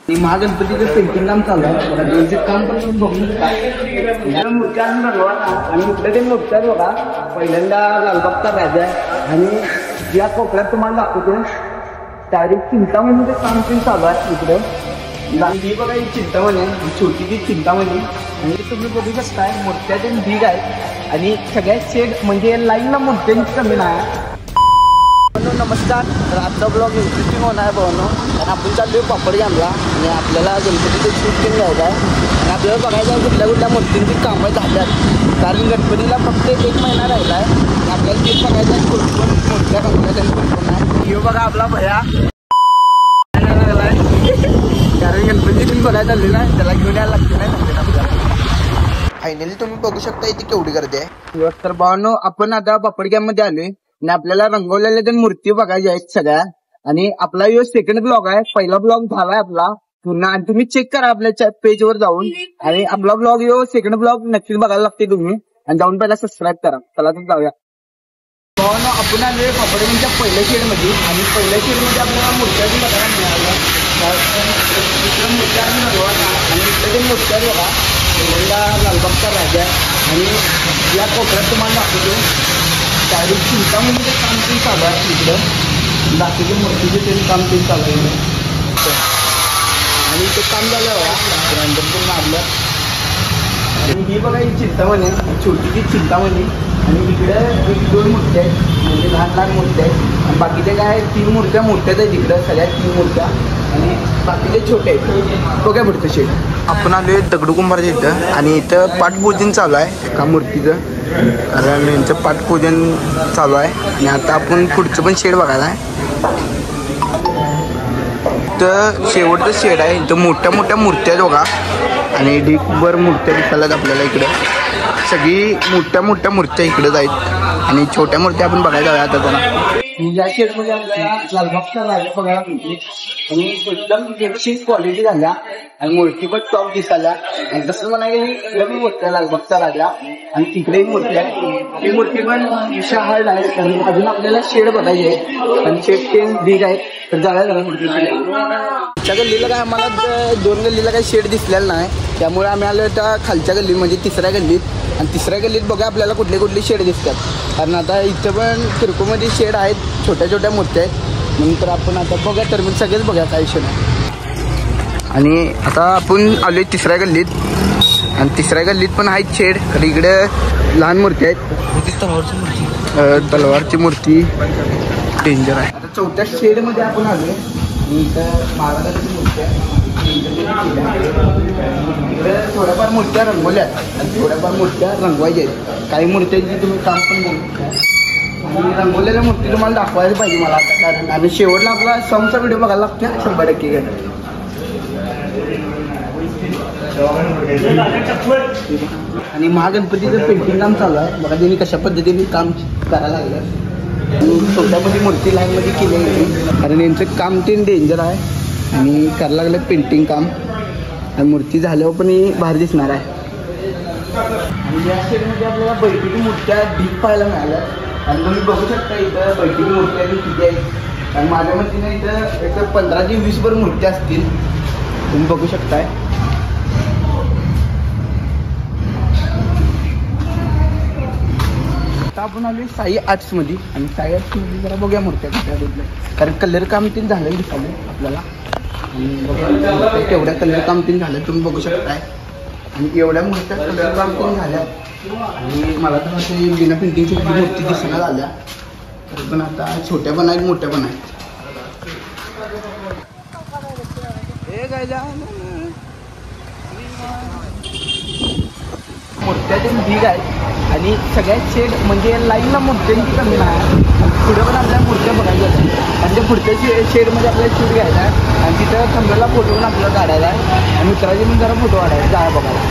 महागणपतीचं painting काम चालू आहे बघा. दोनचे काम पण तुम्ही बघू शकता. मूर्त्या आणि इकडे ते मूर्त्या बघा. पहिल्यांदा लालबागचा राजा आहे आणि या कोपऱ्यात तुम्हाला दाखवतो डायरेक्ट चिंतामणीचं काम पण चालू आहे इकडे. ही बघा ही चिंतामणी आहे, छोटी ती चिंतामणी. आणि तुम्ही बघू शकताय मूर्त्या ते ढीग आहेत आणि सगळ्यात शेड म्हणजे लाईनला मूर्त्यांची कमी नाही. नमस्कार. तर आजचा ब्लॉग इंटरेस्टिंग होणार आहे भावांनो. कारण आपण चाललो आहे पापडगामला आणि आपल्याला गणपतीचं शूट केलं जायचं आहे आणि आपल्याला बघायचं आहे कुठल्या कुठल्या मूर्तींची कामं झाल्यात. कारण गणपतीला फक्त 1 महिना राहिला आहे आणि आपल्याला ते बघायचं आहे कोणकोण मूर्त्या गणपती कोणकोण नाही. हे बघा आपला भया लागलाय कारण गणपती पण बघायला आलेला आहे, त्याला घेऊन यायला लागते नाही आपल्याला. फायनली तुम्ही बघू शकता इथे केवढी गर्दी आहे. तर भावांनो आपण आता पापडगाममध्ये आलोय आणि आपल्याला रंगवलेल्या त्या मूर्ती बघायच्या आहेत सगळ्या. आणि आपला यो सेकंड ब्लॉग आहे. पहिला ब्लॉग झालाय आपला पुन्हा आणि तुम्ही चेक करा आपल्या पेजवर जाऊन. आणि आपला ब्लॉग यो सेकंड ब्लॉग नक्कीच बघायला लागते तुम्ही आणि जाऊन पहिला सबस्क्राईब करा. चला तर जाऊया. आपण आलोय पापडगामच्या पहिल्या शेडमध्ये आणि पहिल्या शेडमध्ये आपल्याला मूर्त्या बघायला मिळाल्या. दुसऱ्या मूर्त्या आणि इकडे मूर्त्या बघा. पहिल्यांदा लालबागचा राजा आणि या कोपऱ्यात तुम्हाला दाखवतो डायरेक्ट चिंतामणीचं काम पण चालू आहे इकडं. बाकीचे मूर्तीचे ते काम पण चालू आहे आणि ते काम झालं बघा रंजन पण मारलं. आणि ही बघा ही चिंतामणी आहे, छोटी ती चिंतामणी. आणि इकडे 1-2 मूर्त्या आहेत म्हणजे लहान लहान मूर्त्या आहेत आणि बाकीचे काय 3 मूर्त्या मोठ्याच आहेत इकडं. सगळ्यात 3 मूर्त्या आणि बाकीचे छोटे आहेत. बघा पुढचं शेड. आपण आलोय दगडूकुंभारच्या इथं आणि इथं पाठपूजन चालू आहे एका मूर्तीचं. कारण यांचं पाठपूजन चालू आहे आणि आता आपण पुढचं पण शेड बघायला आहे. तर शेवटचं शेड आहे. इथं मोठ्या मोठ्या मूर्त्या बघा आणि ढीकभर मूर्त्या दिसायला आपल्याला इकडे. सगळी मोठ्या मोठ्या मूर्त्या इकडेच आहेत आणि छोट्या मूर्त्या आपण बघायला जाऊया आता जरा. या शेडमध्ये आपल्याला लालबागचा राजा बघायला मिळते आणि एकदम व्यवस्थित क्वालिटी झाल्या आणि मूर्ती पण टॉप दिसायला. आणि तसं म्हणायला एकदम मूर्त्या लालबागचा राजा आणि तिकडेही मूर्ती आहे. ती मूर्ती पण हार्ड आहे आणि अजून आपल्याला शेड बघायचे आहे आणि शेड 10 ढीग आहेत. तर जाऊया जरा खालच्या गल्लीला काय आम्हाला 2 गल्लीला काही शेड दिसलेला नाही, त्यामुळे आम्ही आलो त्या खालच्या गल्लीत म्हणजे तिसऱ्या गल्लीत. आणि तिसऱ्या गल्लीत बघा आपल्याला कुठले कुठले शेड दिसतात. कारण आता इथं पण किरकोळमध्ये शेड आहेत, छोट्या छोट्या मूर्त्या आहेत. नंतर आपण आता बघा तर मग सगळेच बघा काय शेड आहे. आणि आता आपण आलोय तिसऱ्या गल्लीत आणि तिसऱ्या गल्लीत पण आहेत शेड. तर इकडे लहान मूर्ती आहेत. तलवारची मूर्ती डेंजर आहे. आता 4थ्या शेडमध्ये आपण आलोय. इथं महाराजांची मूर्ती आहे. इकडे थोड्याफार मूर्त्या रंगवल्या आहेत आणि थोड्याफार मूर्त्या रंगवायच्या आहेत. काही मूर्त्यांची तुम्ही काम पण बघू शकता आणि रंगवलेल्या मूर्ती तुम्हाला दाखवायला पाहिजे मला आता. कारण आणि शेवटला आपला सॉंगचा व्हिडिओ बघायला लागतो 100% आणि महागणपतीचं पेंटिंग काम चालू आहे बघा. त्यांनी कशा पद्धतीने काम करायला लागलं. छोट्यामध्ये मूर्ती लाईनमध्ये केली कारण यांचं काम ते डेंजर आहे आणि करायला लागलं पेंटिंग काम. आणि मूर्ती झाल्यावर पण बाहेर दिसणार आहे. आणि या शेडमध्ये आपल्याला बैठकी मूर्त्या ढीक पाहायला मिळाल्या आणि तुम्ही बघू शकता इथं बैठकी मूर्त्या किती आहेत. आणि माझ्या मतीने इथं 15 ते 20 भर मूर्त्या असतील. तुम्ही बघू शकताय. आता आपण आलोय साई आर्ट्समध्ये आणि साई आर्ट्समध्ये जरा बघूया मूर्त्या कुठल्या. कारण कलर काम तीन झालं दिसाले आपल्याला आणि तेवढ्या कलर काम तीन झालं तुम्ही बघू शकताय. आणि एवढ्या मूर्त्या कलर काम तीन झाल्या आणि मला तर असे बिना पेंटिंगची मूर्ती दिसण्यात आल्या. तरी पण आता छोट्या पण आहेत मोठ्या पण आहेत. मूर्त्या ते ढीग आहेत आणि सगळ्यात शेड म्हणजे लाईनला मूर्त्यांची कमी नाही. पुढे पण आपल्याला मूर्त्या बघायच्या आहेत आणि त्या पुढच्या शेडमध्ये आपल्याला शूट घ्यायचा आहे आणि तिथं कमरेला फोटो पण आपल्याला काढायला आहे आणि मित्राचे पण जरा फोटो काढायचे जाय बघायला.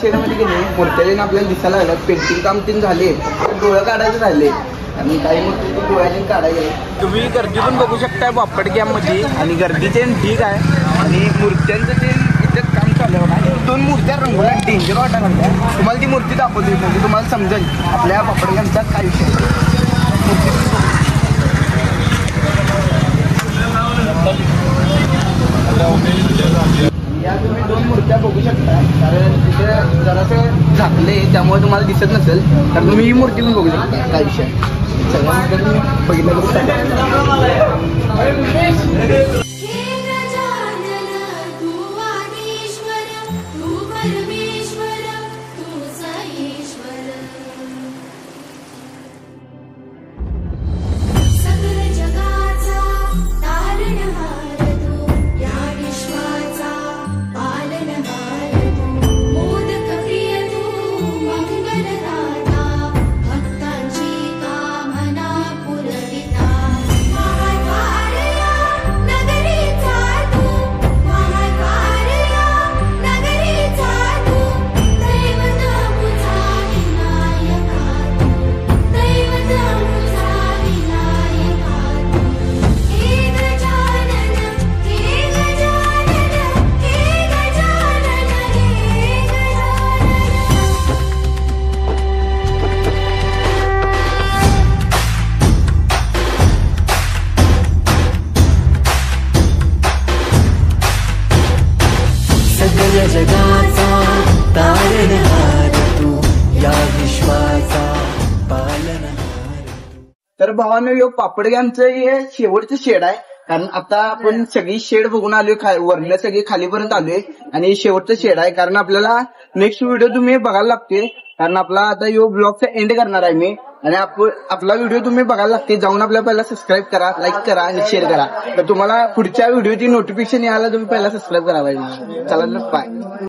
शेडमध्ये गेले मूर्त्याने आपल्याला दिसायला लागलं. पेंटिंग काम तीन झाले, डोळं काढायचे राहिले आणि काही मूर्ती डोळ्याचे काढायचे. तुम्ही गर्दी पण बघू शकताय पापडगाममध्ये आणि गर्दीचे ढीग आहे आणि मूर्त्यांचं ते इथं काम चालू आहे. 2 मूर्त्या रंगवल्या डेंजर वाटायला लागल्या. तुम्हाला ती मूर्ती दाखवली म्हणजे तुम्हाला समजेल आपल्या पापडगामचा काय विषय. मूर्ती या तुम्ही 2 मूर्त्या बघू शकता, कारण तिथे जरासं झाकले त्यामुळे तुम्हाला दिसत नसेल, तर तुम्ही ही मूर्ती पण बघू शकता. काय विषय सगळ्या मूर्त्या तुम्ही बघितलं तरी चालेल. जगाचा तारणहार तू, या विश्वाचा पालनहार. तर भावानं यो पापड गेमचं हे शेवटचं शेड आहे, कारण आता आपण सगळी शेड बघून आलोय, वरनं सगळी खालीपर्यंत आलोय आणि शेवटचं शेड आहे. कारण आपल्याला नेक्स्ट व्हिडिओ तुम्ही बघायला लागते, कारण आपला आता यो ब्लॉगचा एंड करणार आहे मी, आणि आपला व्हिडिओ तुम्ही बघायला लागते. जाऊन आपल्या पहिला सबस्क्राईब करा, लाईक करा आणि शेअर करा, तर तुम्हाला पुढच्या व्हिडिओची नोटिफिकेशन यायला तुम्ही पहिला सबस्क्राईब करा पाहिजे. चला बाय.